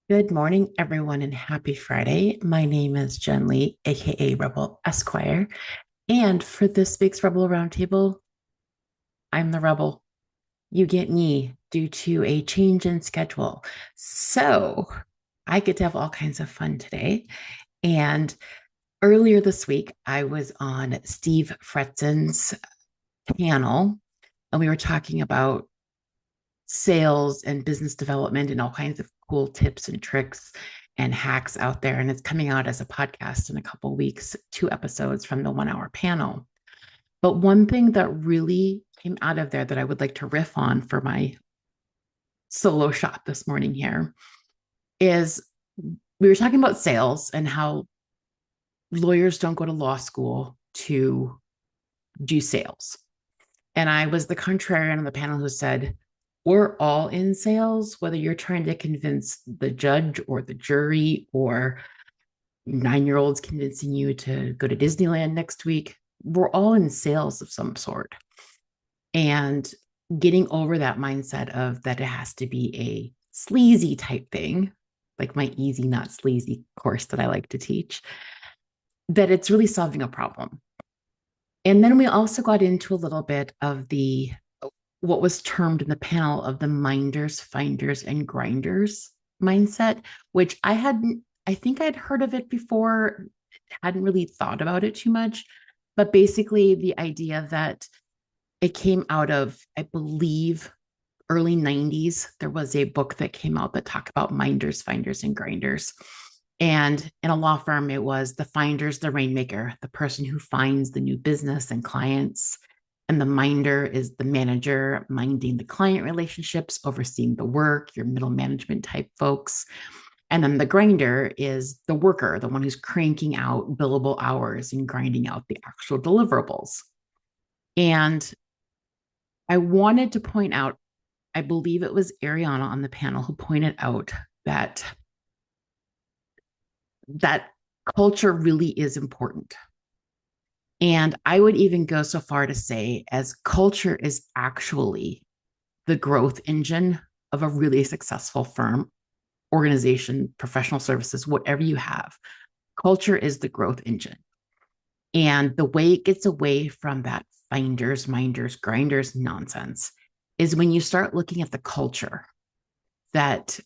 Good morning, everyone, and happy Friday. My name is Jen Lee, aka Rebel Esquire. And for this week's Rebel Roundtable, I'm the Rebel. You get me due to a change in schedule. So I get to have all kinds of fun today. And earlier this week, I was on Steve Fretzen's panel, and we were talking about sales and business development and all kinds of cool tips and tricks and hacks out there. And it's coming out as a podcast in a couple of weeks, 2 episodes from the 1 hour panel. But one thing that really came out of there that I would like to riff on for my solo shot this morning here is we were talking about sales and how lawyers don't go to law school to do sales. And I was the contrarian on the panel who said, we're all in sales, whether you're trying to convince the judge or the jury or 9-year-olds convincing you to go to Disneyland next week. We're all in sales of some sort. And getting over that mindset of that it has to be a sleazy type thing, like my easy, not sleazy course that I like to teach, that it's really solving a problem. And then we also got into a little bit of the what was termed in the panel of the minders, finders, and grinders mindset, which I think I'd heard of it before, hadn't really thought about it too much. But basically, the idea that it came out of, I believe, early 90s, there was a book that came out that talked about minders, finders, and grinders. And in a law firm, it was the finders, the rainmaker, the person who finds the new business and clients. And the minder is the manager, minding the client relationships, overseeing the work, your middle management type folks. And then the grinder is the worker, the one who's cranking out billable hours and grinding out the actual deliverables. And I wanted to point out, I believe it was Ariana on the panel who pointed out that culture really is important. And I would even go so far to say, as culture is actually the growth engine of a really successful firm, organization, professional services, whatever you have, culture is the growth engine. And the way it gets away from that finders, minders, grinders nonsense is when you start looking at the culture that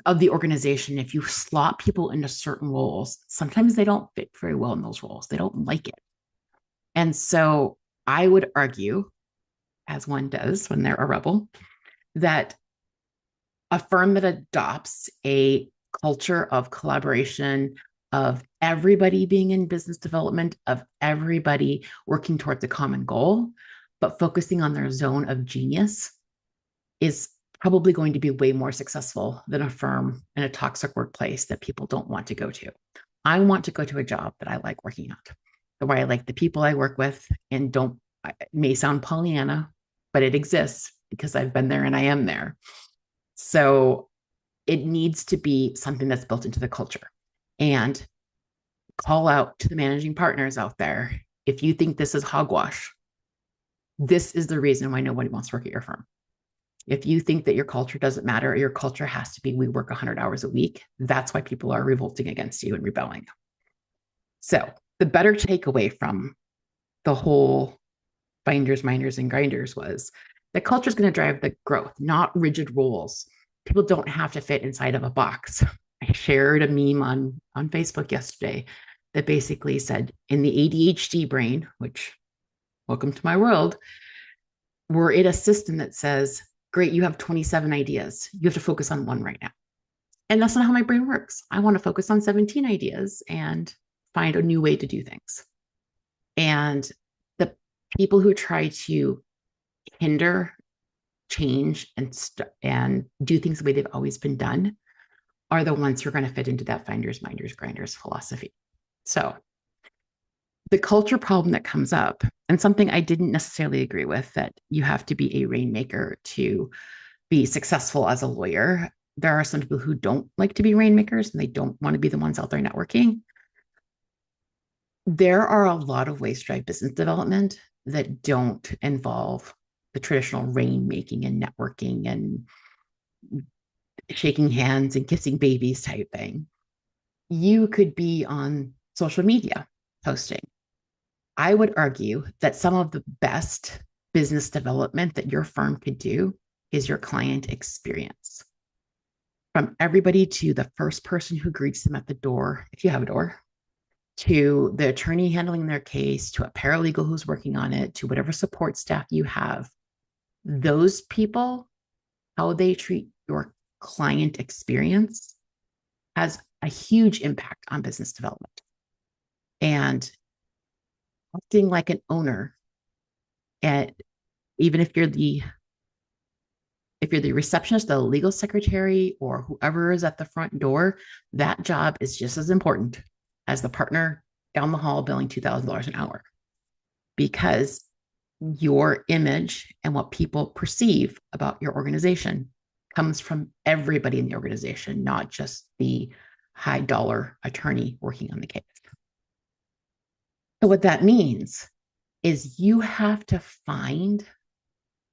of the organization. If you slot people into certain roles, sometimes they don't fit very well in those roles. They don't like it. And so I would argue, as one does when they're a rebel, that a firm that adopts a culture of collaboration, of everybody being in business development, of everybody working towards a common goal, but focusing on their zone of genius is probably going to be way more successful than a firm in a toxic workplace that people don't want to go to. I want to go to a job that I like working at, where I like the people I work with and don't, it may sound Pollyanna, but it exists because I've been there and I am there. So it needs to be something that's built into the culture. And call out to the managing partners out there. If you think this is hogwash, this is the reason why nobody wants to work at your firm. If you think that your culture doesn't matter, or your culture has to be, we work 100 hours a week, that's why people are revolting against you and rebelling. So the better takeaway from the whole finders, minders, and grinders was that culture is going to drive the growth, not rigid rules. People don't have to fit inside of a box. I shared a meme on Facebook yesterday that basically said, in the ADHD brain, which welcome to my world, we're in a system that says, great, you have 27 ideas. You have to focus on one right now. And that's not how my brain works. I want to focus on 17 ideas and find a new way to do things. And the people who try to hinder change and do things the way they've always been done are the ones who are going to fit into that finders, minders, grinders philosophy. So the culture problem that comes up, and something I didn't necessarily agree with, that you have to be a rainmaker to be successful as a lawyer. There are some people who don't like to be rainmakers and they don't want to be the ones out there networking. There are a lot of ways to drive business development that don't involve the traditional rainmaking and networking and shaking hands and kissing babies type thing. You could be on social media posting. I would argue that some of the best business development that your firm could do is your client experience. From everybody to the first person who greets them at the door, if you have a door, to the attorney handling their case, to a paralegal who's working on it, to whatever support staff you have, those people, how they treat your client experience has a huge impact on business development. And acting like an owner, and even if you're the receptionist, the legal secretary, or whoever is at the front door, that job is just as important as the partner down the hall billing $2,000 an hour, because your image and what people perceive about your organization comes from everybody in the organization, not just the high dollar attorney working on the case. So, what that means is you have to find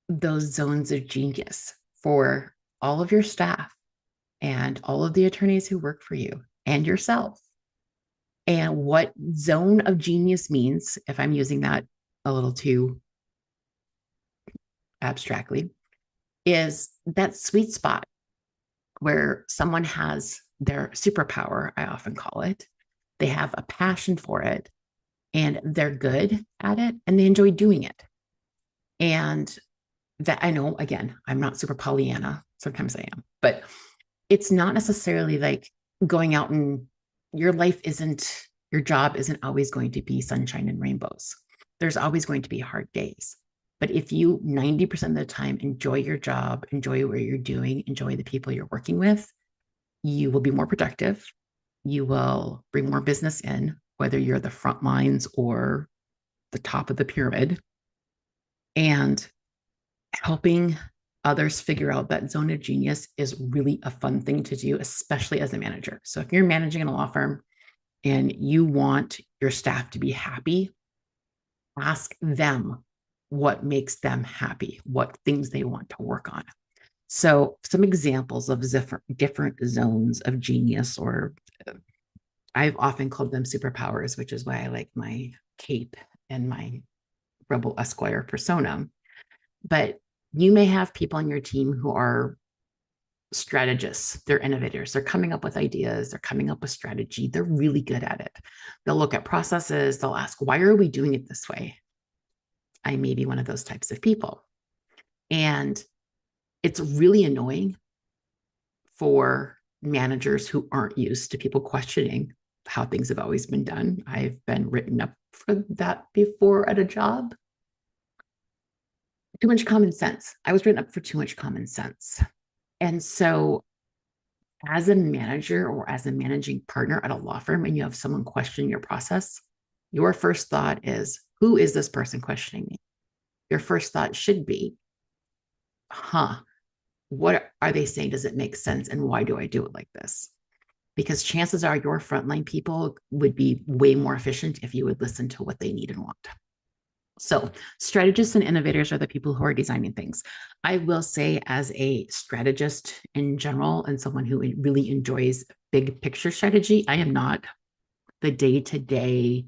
those zones of genius for all of your staff and all of the attorneys who work for you and yourself. And what zone of genius means, if I'm using that a little too abstractly, is that sweet spot where someone has their superpower, I often call it. They have a passion for it and they're good at it and they enjoy doing it. And that, I know, again, I'm not super Pollyanna. Sometimes I am, but it's not necessarily like going out and your job isn't always going to be sunshine and rainbows. There's always going to be hard days. But if you 90% of the time enjoy your job, enjoy what you're doing, enjoy the people you're working with, you will be more productive. You will bring more business in, whether you're the front lines or the top of the pyramid. And helping others figure out that zone of genius is really a fun thing to do, especially as a manager. So if you're managing in a law firm and you want your staff to be happy, ask them what makes them happy, what things they want to work on. So some examples of different zones of genius, or I've often called them superpowers, which is why I like my cape and my Rebel Esquire persona. But you may have people on your team who are strategists, they're innovators, they're coming up with ideas, they're coming up with strategy, they're really good at it. They'll look at processes, they'll ask, why are we doing it this way? I may be one of those types of people. And it's really annoying for managers who aren't used to people questioning how things have always been done. I've been written up for that before at a job. Too much common sense. I was written up for too much common sense. And so, as a manager or as a managing partner at a law firm, and you have someone question your process, your first thought is, who is this person questioning me? Your first thought should be, what are they saying? Does it make sense? And why do I do it like this? Because chances are your frontline people would be way more efficient if you would listen to what they need and want. So strategists and innovators are the people who are designing things. I will say, as a strategist in general and someone who really enjoys big picture strategy, I am not the day-to-day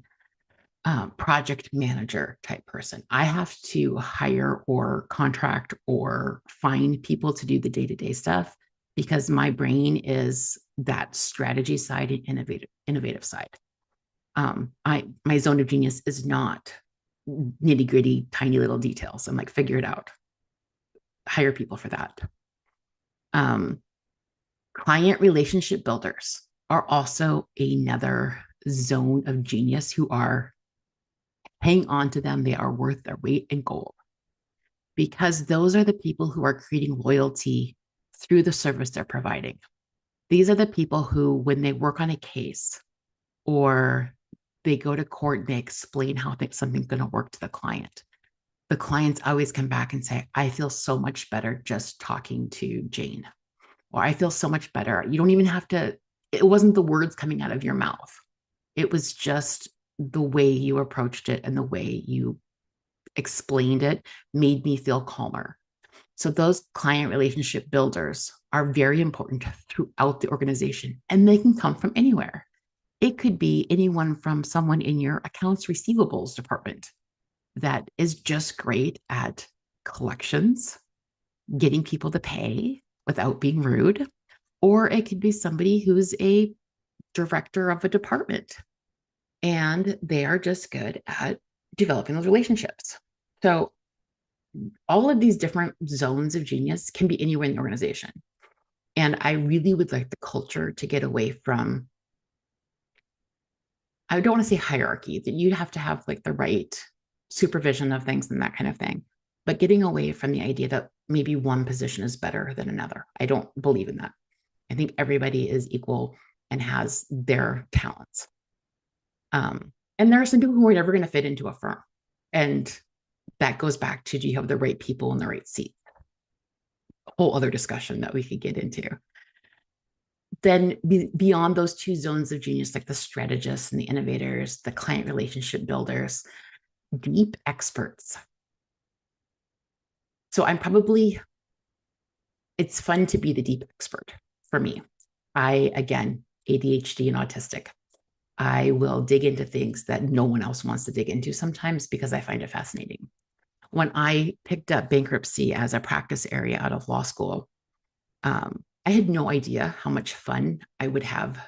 project manager type person. I have to hire or contract or find people to do the day-to-day stuff because my brain is that strategy side and innovative side. My zone of genius is not nitty gritty, tiny little details. I'm like, figure it out. Hire people for that. Client relationship builders are also another zone of genius who are, hang on to them. They are worth their weight in gold, because those are the people who are creating loyalty through the service they're providing. These are the people who, when they work on a case or they go to court, they explain how something's going to work to the client. The clients always come back and say, I feel so much better just talking to Jane, or I feel so much better. You don't even have to, it wasn't the words coming out of your mouth. It was just the way you approached it and the way you explained it made me feel calmer. So those client relationship builders are very important throughout the organization, and they can come from anywhere. It could be anyone from someone in your accounts receivables department that is just great at collections, getting people to pay without being rude, or it could be somebody who's a director of a department and they are just good at developing those relationships. So all of these different zones of genius can be anywhere in the organization. And I really would like the culture to get away from, I don't want to say hierarchy, that you have to have like the right supervision of things and that kind of thing, but getting away from the idea that maybe one position is better than another. I don't believe in that. I think everybody is equal and has their talents. And there are some people who are never going to fit into a firm. And that goes back to, do you have the right people in the right seat? A whole other discussion that we could get into. Then beyond those two zones of genius, like the strategists and the innovators, the client relationship builders, deep experts. So it's fun to be the deep expert for me. Again, ADHD and autistic. I will dig into things that no one else wants to dig into sometimes because I find it fascinating. When I picked up bankruptcy as a practice area out of law school, I had no idea how much fun I would have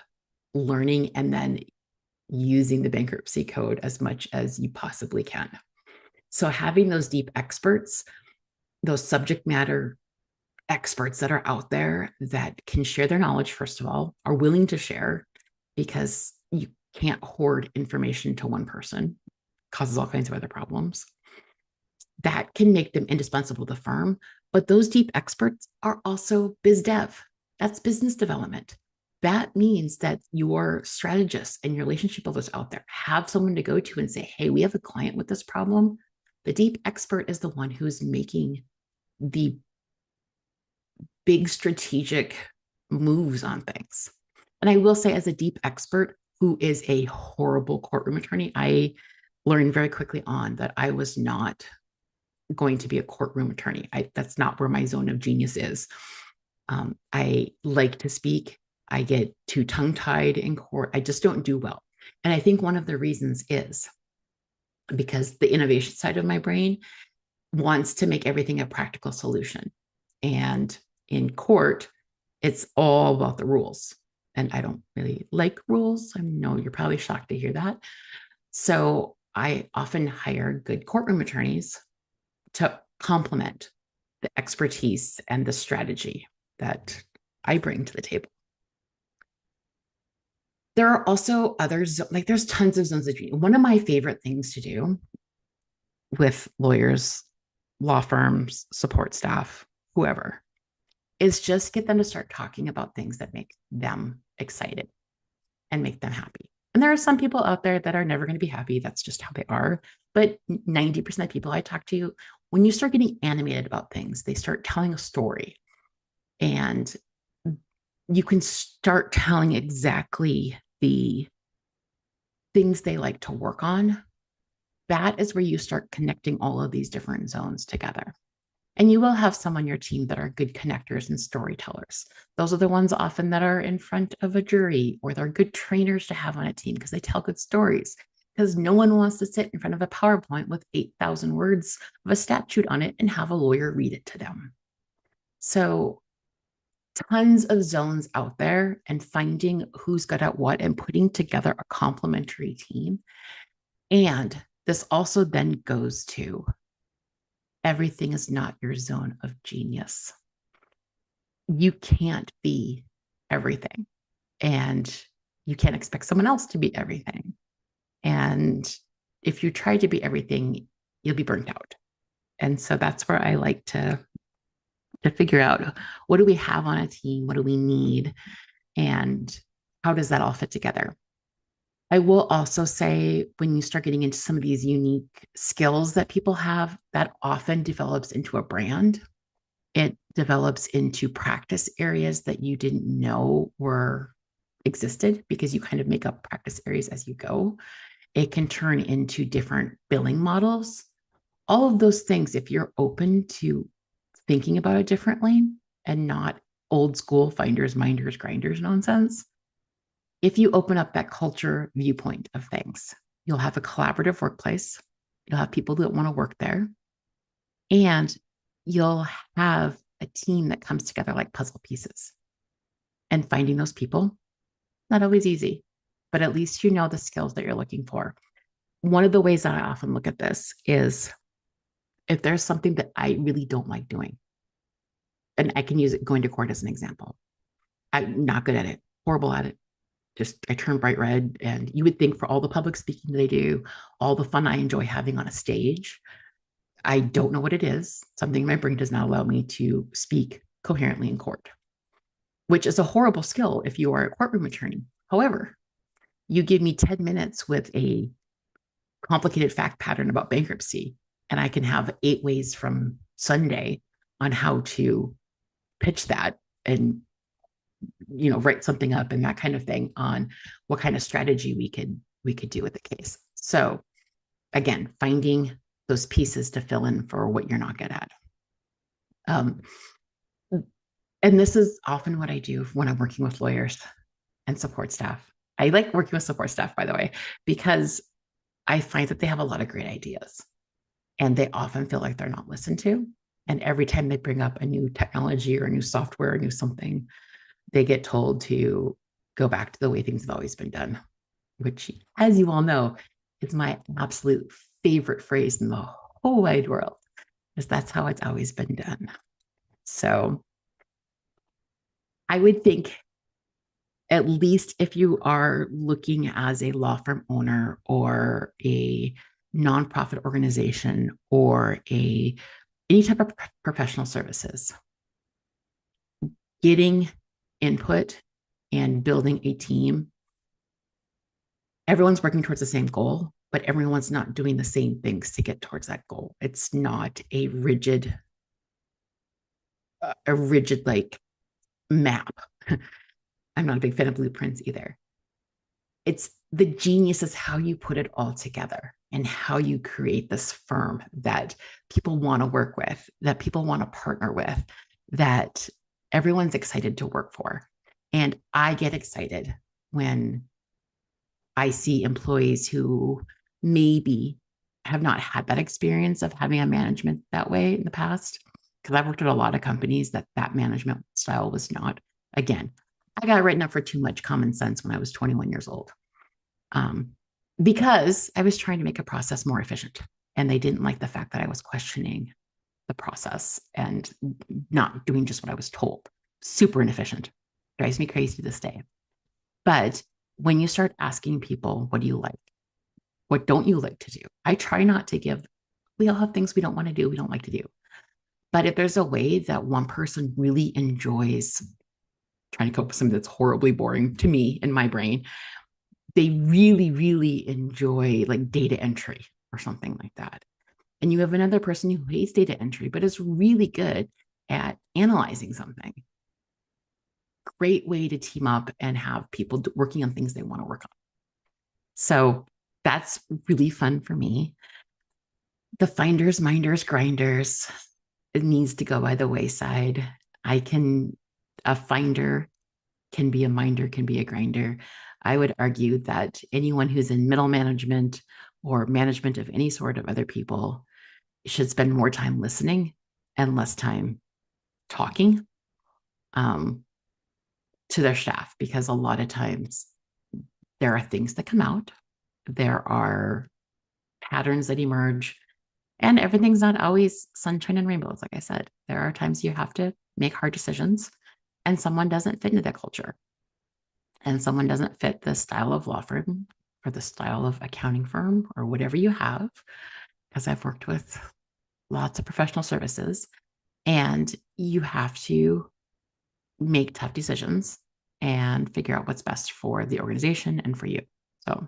learning and then using the bankruptcy code as much as you possibly can. So having those deep experts, those subject matter experts that are out there that can share their knowledge, first of all, are willing to share, because you can't hoard information to one person, causes all kinds of other problems. That can make them indispensable to the firm. But those deep experts are also biz dev. That's business development. That means that your strategists and your relationship builders out there have someone to go to and say, hey, we have a client with this problem. The deep expert is the one who's making the big strategic moves on things. And I will say, as a deep expert who is a horrible courtroom attorney, I learned very quickly on that I was not going to be a courtroom attorney. That's not where my zone of genius is. I like to speak. I get too tongue-tied in court. I just don't do well. And I think one of the reasons is because the innovation side of my brain wants to make everything a practical solution. And in court, it's all about the rules. And I don't really like rules. I know you're probably shocked to hear that. So I often hire good courtroom attorneys to complement the expertise and the strategy that I bring to the table. There are also others, like there's tons of zones of genius. One of my favorite things to do with lawyers, law firms, support staff, whoever, is just get them to start talking about things that make them excited and make them happy. And there are some people out there that are never going to be happy. That's just how they are. But 90% of people I talk to, when you start getting animated about things, they start telling a story. And you can start telling exactly the things they like to work on. That is where you start connecting all of these different zones together. And you will have some on your team that are good connectors and storytellers. Those are the ones often that are in front of a jury, or they're good trainers to have on a team because they tell good stories. Because no one wants to sit in front of a PowerPoint with 8,000 words of a statute on it and have a lawyer read it to them. So tons of zones out there, and finding who's good at what and putting together a complementary team. And this also then goes to everything is not your zone of genius. You can't be everything, and you can't expect someone else to be everything. And if you try to be everything, you'll be burnt out. And so that's where I like to figure out, what do we have on a team? What do we need? And how does that all fit together? I will also say, when you start getting into some of these unique skills that people have, that often develops into a brand. It develops into practice areas that you didn't know existed, because you kind of make up practice areas as you go. It can turn into different billing models. All of those things, if you're open to thinking about it differently and not old school finders, minders, grinders nonsense. If you open up that culture viewpoint of things, you'll have a collaborative workplace. You'll have people that want to work there, and you'll have a team that comes together like puzzle pieces. And finding those people, not always easy, but at least you know the skills that you're looking for. One of the ways that I often look at this is if there's something that I really don't like doing, and I can use it going to court as an example. I'm not good at it, horrible at it. Just I turn bright red. And you would think for all the public speaking that I do, all the fun I enjoy having on a stage, I don't know what it is. Something in my brain does not allow me to speak coherently in court, which is a horrible skill if you are a courtroom attorney. However, you give me 10 minutes with a complicated fact pattern about bankruptcy, and I can have 8 ways from Sunday on how to pitch that and write something up and that kind of thing on what kind of strategy we could do with the case. So again, finding those pieces to fill in for what you're not good at. Um, and this is often what I do when I'm working with lawyers and support staff. I like working with support staff, by the way, because I find that they have a lot of great ideas and they often feel like they're not listened to. And every time they bring up a new technology or a new software or new something, they get told to go back to the way things have always been done, which, as you all know, is my absolute favorite phrase in the whole wide world, is that's how it's always been done. So I would think, at least if you are looking as a law firm owner or a nonprofit organization or any type of professional services, getting input and building a team, everyone's working towards the same goal, but everyone's not doing the same things to get towards that goal. It's not a rigid like map. I'm not a big fan of blueprints either. It's the genius is how you put it all together and how you create this firm that people want to work with, that people want to partner with, that everyone's excited to work for. And I get excited when I see employees who maybe have not had that experience of having a management that way in the past. Because I've worked at a lot of companies that management style was not. Again, I got written up for too much common sense when I was 21 years old, because I was trying to make a process more efficient. And they didn't like the fact that I was questioning the process and not doing just what I was told. Super inefficient. Drives me crazy to this day. But when you start asking people, what do you like? What don't you like to do? I try not to give, we all have things we don't want to do, we don't like to do. But if there's a way that one person really enjoys trying to cope with something that's horribly boring to me in my brain, they really, really enjoy like data entry or something like that. And you have another person who hates data entry, but is really good at analyzing something. Great way to team up and have people working on things they want to work on. So that's really fun for me. The finders, minders, grinders, it needs to go by the wayside. A finder can be a minder, can be a grinder. I would argue that anyone who's in middle management or management of any sort of other people should spend more time listening and less time talking to their staff, because a lot of times there are things that come out, there are patterns that emerge, and everything's not always sunshine and rainbows. Like I said, there are times you have to make hard decisions, and someone doesn't fit into that culture, and someone doesn't fit the style of law firm or the style of accounting firm or whatever you have, because I've worked with lots of professional services, and you have to make tough decisions and figure out what's best for the organization and for you. So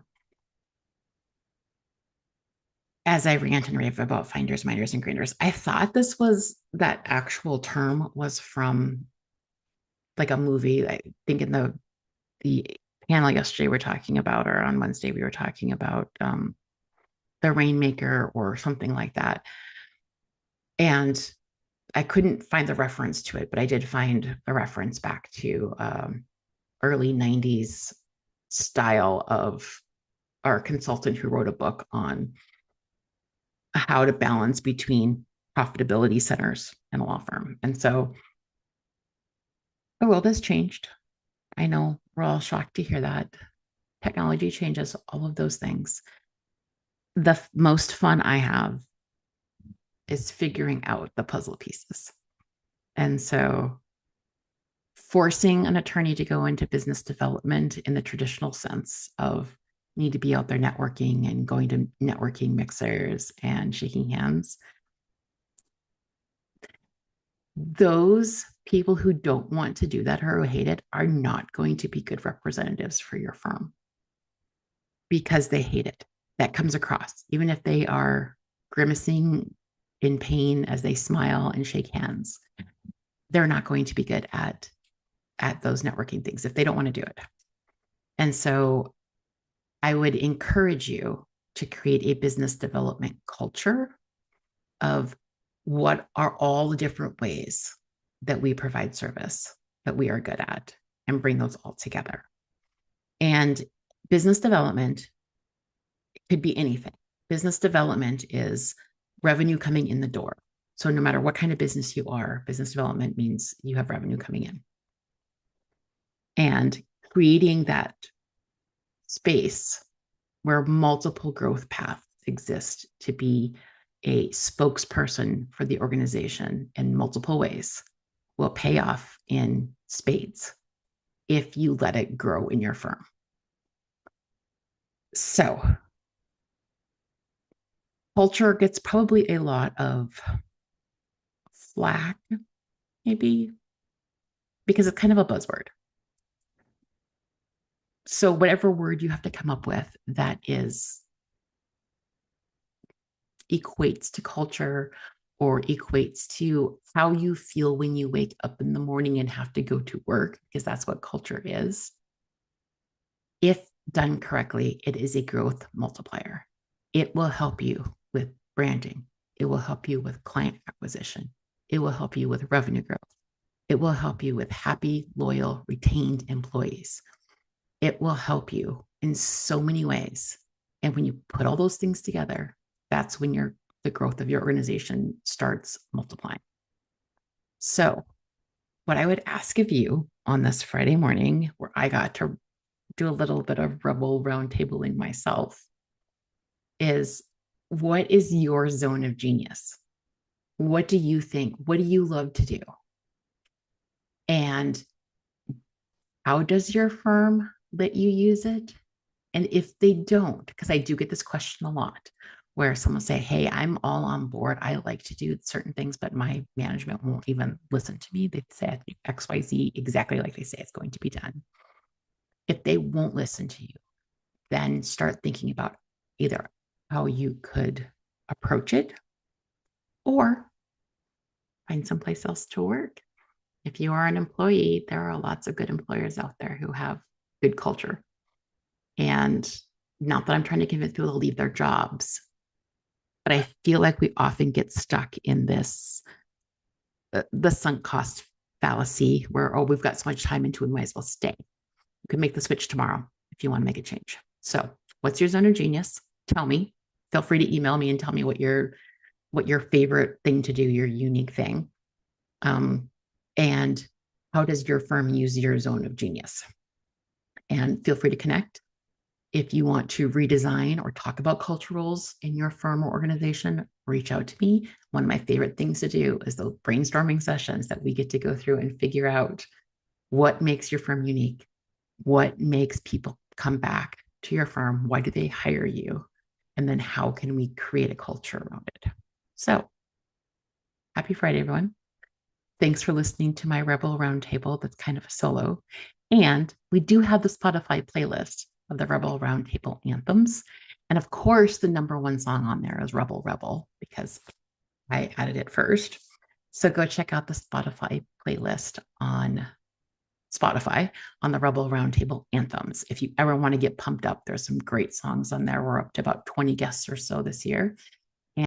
as I rant and rave about finders, minders, and grinders, I thought that actual term was from like a movie. I think in the panel yesterday we're talking about, or on Wednesday we were talking about the Rainmaker or something like that. And I couldn't find the reference to it, but I did find a reference back to early 90s style of our consultant who wrote a book on how to balance between profitability centers in a law firm. And so the world has changed. I know we're all shocked to hear that. Technology changes all of those things. The most fun I have is figuring out the puzzle pieces. And so forcing an attorney to go into business development in the traditional sense of need to be out there networking and going to networking mixers and shaking hands. Those people who don't want to do that or who hate it are not going to be good representatives for your firm because they hate it. That comes across, even if they are grimacing in pain as they smile and shake hands. They're not going to be good at those networking things if they don't want to do it. And so I would encourage you to create a business development culture of what are all the different ways that we provide service that we are good at and bring those all together. And business development could be anything. Business development is revenue coming in the door. So no matter what kind of business you are, business development means you have revenue coming in. And creating that space where multiple growth paths exist to be a spokesperson for the organization in multiple ways will pay off in spades if you let it grow in your firm. So, culture gets probably a lot of flack, maybe, because it's kind of a buzzword. So, whatever word you have to come up with that is equates to culture or equates to how you feel when you wake up in the morning and have to go to work, because that's what culture is. If done correctly, it is a growth multiplier. It will help you with branding. It will help you with client acquisition. It will help you with revenue growth. It will help you with happy, loyal, retained employees. It will help you in so many ways. And when you put all those things together, that's when the growth of your organization starts multiplying. So, what I would ask of you on this Friday morning, where I got to do a little bit of Rebel Roundtabling myself, is what is your zone of genius? What do you think? What do you love to do? And how does your firm let you use it? And if they don't, because I do get this question a lot, where someone say, hey, I'm all on board. I like to do certain things, but my management won't even listen to me. They say I think XYZ exactly like they say it's going to be done. If they won't listen to you, then start thinking about either how you could approach it or find someplace else to work. If you are an employee, there are lots of good employers out there who have good culture. And not that I'm trying to convince people to leave their jobs, but I feel like we often get stuck in this, the sunk cost fallacy where, oh, we've got so much time into it, we might as well stay. You can make the switch tomorrow if you want to make a change. So what's your zone of genius? Tell me. Feel free to email me and tell me what your favorite thing to do, your unique thing. And how does your firm use your zone of genius? And feel free to connect. If you want to redesign or talk about culturals in your firm or organization, reach out to me. One of my favorite things to do is those brainstorming sessions that we get to go through and figure out what makes your firm unique, what makes people come back to your firm, why do they hire you, and then how can we create a culture around it. So happy Friday, everyone. Thanks for listening to my Rebel Roundtable. That's kind of a solo. And we do have the Spotify playlist of the Rebel Roundtable anthems. And of course, the number one song on there is Rebel Rebel because I added it first. So go check out the Spotify playlist on Spotify on the Rebel Roundtable anthems. If you ever want to get pumped up, there's some great songs on there. We're up to about 20 guests or so this year.